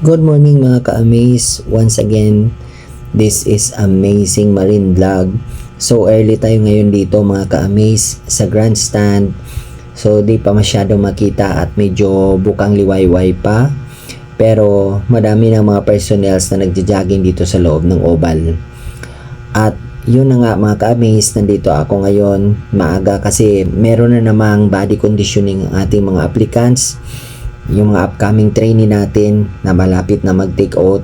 Good morning mga ka-amaze. Once again, this is Amazing Marine Vlog. So early tayo ngayon dito mga ka-amaze sa grandstand. So di pa masyado makita at medyo bukang liwayway pa. Pero madami ng mga personnels na nagja-jogging dito sa loob ng oval. At yun na nga mga ka-amaze, nandito ako ngayon maaga kasi meron na namang body conditioning ang ating mga applicants. Yung mga upcoming trainee natin na malapit na mag-take out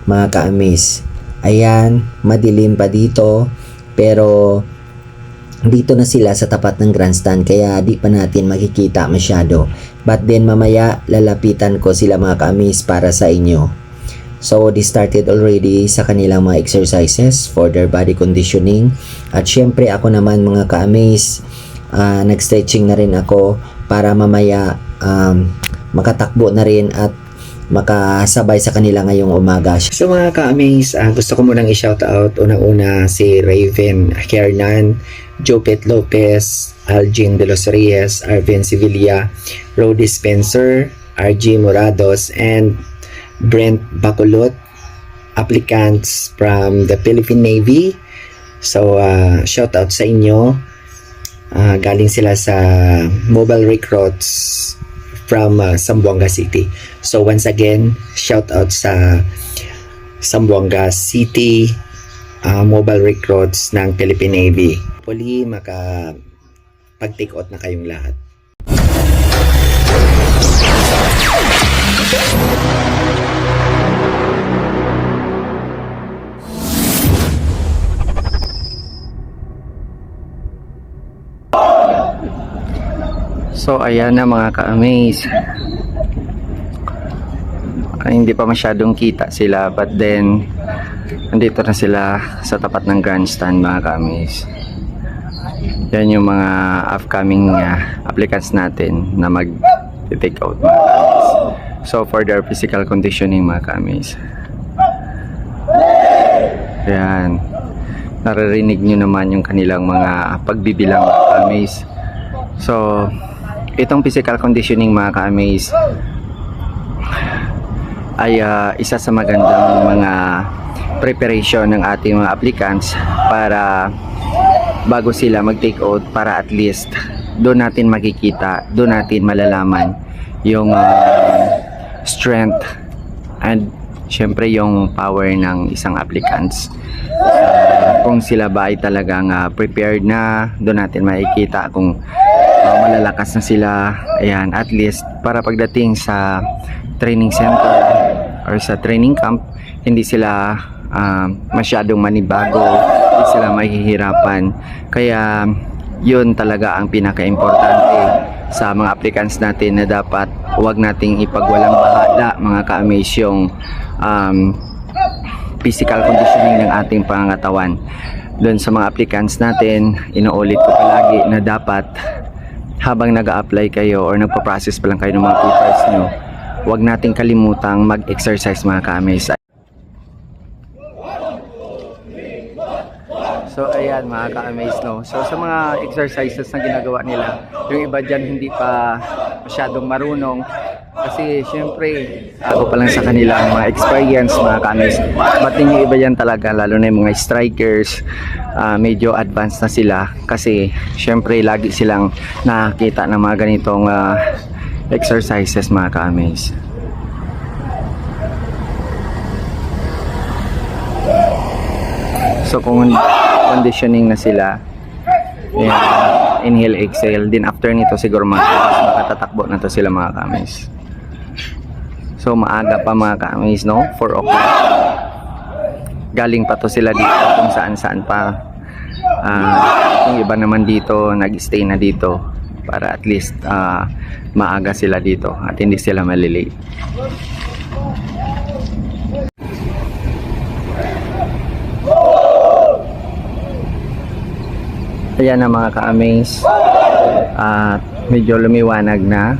mga ka-amaze. Ayan, madilim pa dito pero dito na sila sa tapat ng grandstand kaya di pa natin makikita masyado. But then mamaya lalapitan ko sila mga ka-amaze para sa inyo. So they started already sa kanilang mga exercises for their body conditioning. At syempre ako naman mga ka-amaze, nag-stretching na rin ako para mamaya makatakbo na rin at makasabay sa kanila ngayong umaga. So mga ka-amaze, gusto ko munang i-shoutout unang-una si Raven Kiernan, Jopet Lopez, Algin De Los Reyes, Arvin Sevilla, Rody Spencer, RG Morados, and Brent Bacolot, applicants from the Philippine Navy. So shoutout sa inyo. Galing sila sa Mobile Recruits from Zamboanga City. So once again, shout out sa Zamboanga City Mobile Recruits ng Philippine Navy. Hopefully pag-take out na kayong lahat. So ayan na mga ka-amaze, hindi pa masyadong kita sila but then nandito na sila sa tapat ng grandstand mga ka-amaze. Yan yung mga upcoming applicants natin na mag-take out mga ka-amaze. So for their physical conditioning mga ka-amaze, ayan, naririnig nyo naman yung kanilang mga pagbibilang mga ka-amaze. So itong physical conditioning mga ka-amaze ay isa sa magandang mga preparation ng ating mga applicants para bago sila mag-take out, para at least doon natin makikita, doon natin malalaman yung strength and syempre yung power ng isang applicants. Kung sila ba ay talagang prepared na, doon natin makikita kung malalakas na sila. Ayan, at least para pagdating sa training center or sa training camp, hindi sila masyadong manibago, hindi sila mahihirapan. Kaya yun talaga ang pinaka-importante sa mga applicants natin, na dapat huwag nating ipagwalang bahala mga ka-amaze yung physical conditioning ng ating pangangatawan. Doon sa mga applicants natin, inuulit ko palagi na dapat habang nag-a-apply kayo or nagpa-process pa lang kayo ng mga papers nyo, huwag nating kalimutang mag-exercise mga ka-amaze. So ayan mga ka-amaze, no? So sa mga exercises na ginagawa nila, yung iba dyan hindi pa masyadong marunong kasi syempre ako pa lang sa kanila mga experience mga ka-amaze. But yung iba dyan talaga, lalo na yung mga strikers, medyo advanced na sila kasi syempre lagi silang nakakita ng mga ganitong exercises mga ka-amaze. So kung conditioning na sila, inhale, exhale, then after nito siguro makatatakbo na to sila mga ka-amaze. So maaga pa mga ka-amaze, no? 4 o'clock. Galing pa to sila dito kung saan-saan pa. Yung iba naman dito nag-stay na dito para at least maaga sila dito at hindi sila malilate. Ayan na mga ka-amaze, medyo lumiwanag na.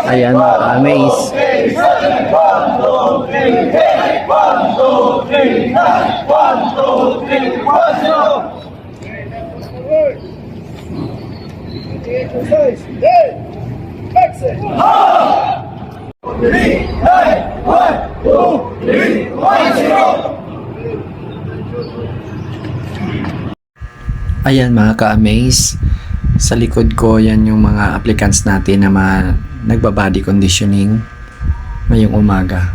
Ayan mga ka-amaze, Ayan mga ka-amaze, sa likod ko yan yung mga applicants natin na nagbabody conditioning ngayong umaga.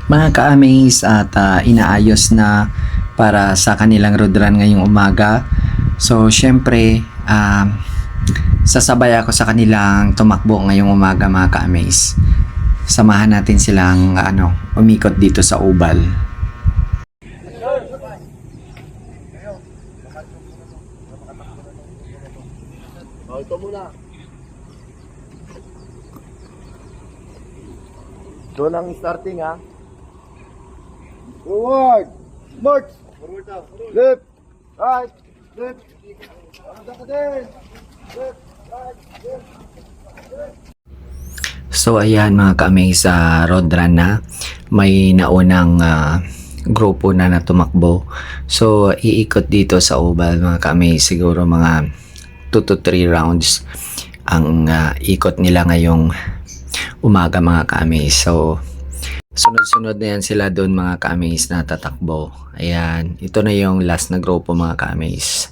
Mga ka-amaze at inaayos na para sa kanilang road run ngayong umaga. So syempre sasabay ako sa kanilang tumakbo ngayong umaga mga ka-amaze. Samahan natin silang umikot dito sa Ubal. Ito muna. Doon ang starting ha. Forward. March. Forward daw. Left. Right. Left. Left. Right. Left. So ayan mga ka-amaze, sa road run na may naunang grupo na tumakbo. So iikot dito sa Ubal mga ka-amaze, siguro mga 2 to 3 rounds ang ikot nila ngayong umaga mga ka-amaze. So sunod-sunod na yan sila doon mga ka-amaze na tatakbo. Ayan, ito na yung last na grupo mga ka-amaze.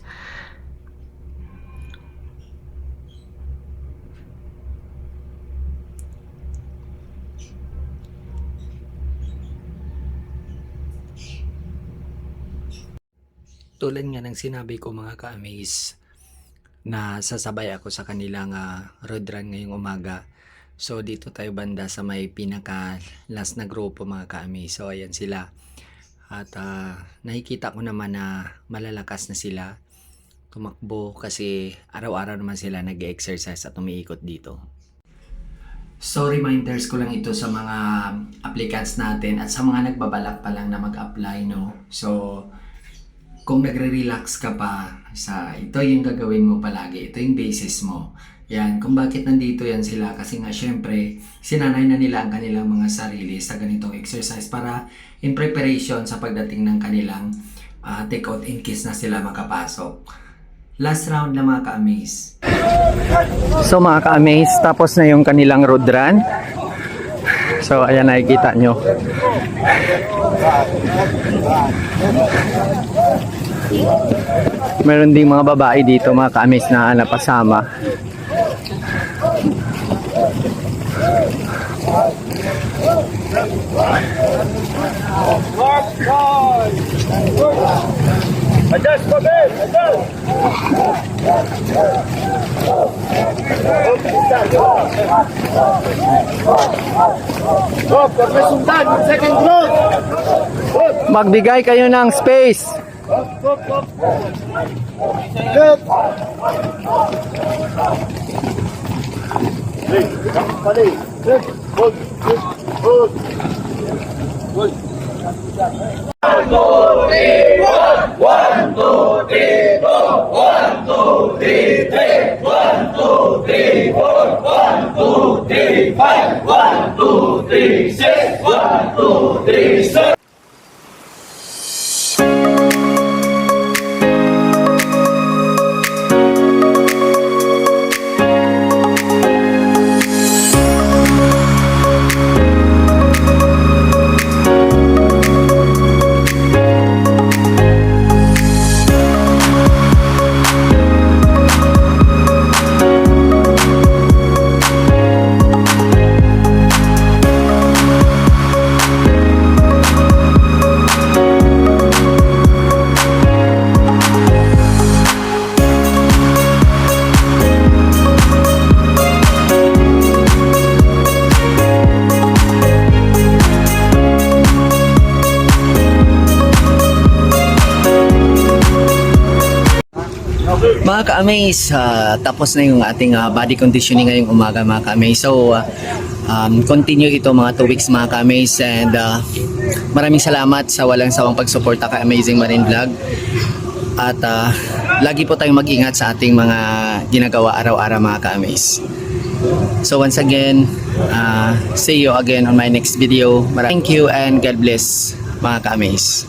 Tulad nga ng sinabi ko mga ka-amaze, na sasabay ako sa kanilang road run ngayong umaga. So dito tayo banda sa may pinaka last na grupo mga ka-amaze. So ayan sila. At nakikita ko naman na malalakas na sila tumakbo kasi araw-araw naman sila nag-exercise at umiikot dito. So reminders ko lang ito sa mga applicants natin at sa mga nagbabalak pa lang na mag-apply, no. So kung nagre-relax ka pa, ito yung gagawin mo palagi, ito yung basis mo. Yan, kung bakit nandito yan sila, kasi nga syempre, sinanay na nila ang kanilang mga sarili sa ganitong exercise para in preparation sa pagdating ng kanilang take out in case na sila makapasok. Last round na mga ka-amaze. So mga ka-amaze, tapos na yung kanilang road run. So ayan, nakikita nyo. Meron ding mga babae dito mga ka-amaze na napasama. Adjust for bed. Adjust. Pagkasundan, second growth. Magbigay kayo ng space. Good. Pali. Good. Hold. Good. Hold. Good. 1, 2, 3, 4. 1, 2, 3, 4. 1, 2, 3, 3. 1, 2, 3, 4. 1, 2, 3, 5. 1, 2, 3, 6. 1, 2, 3, 7. Mga ka-amaze, tapos na yung ating body conditioning ngayong umaga mga ka-amaze. So, continue ito mga 2 weeks mga ka-amaze, and maraming salamat sa walang sawang pagsuporta kay Amazing Marine Vlog. At lagi po tayong mag-ingat sa ating mga ginagawa araw-araw mga ka-amaze. So once again, see you again on my next video. Thank you and God bless mga ka-amaze.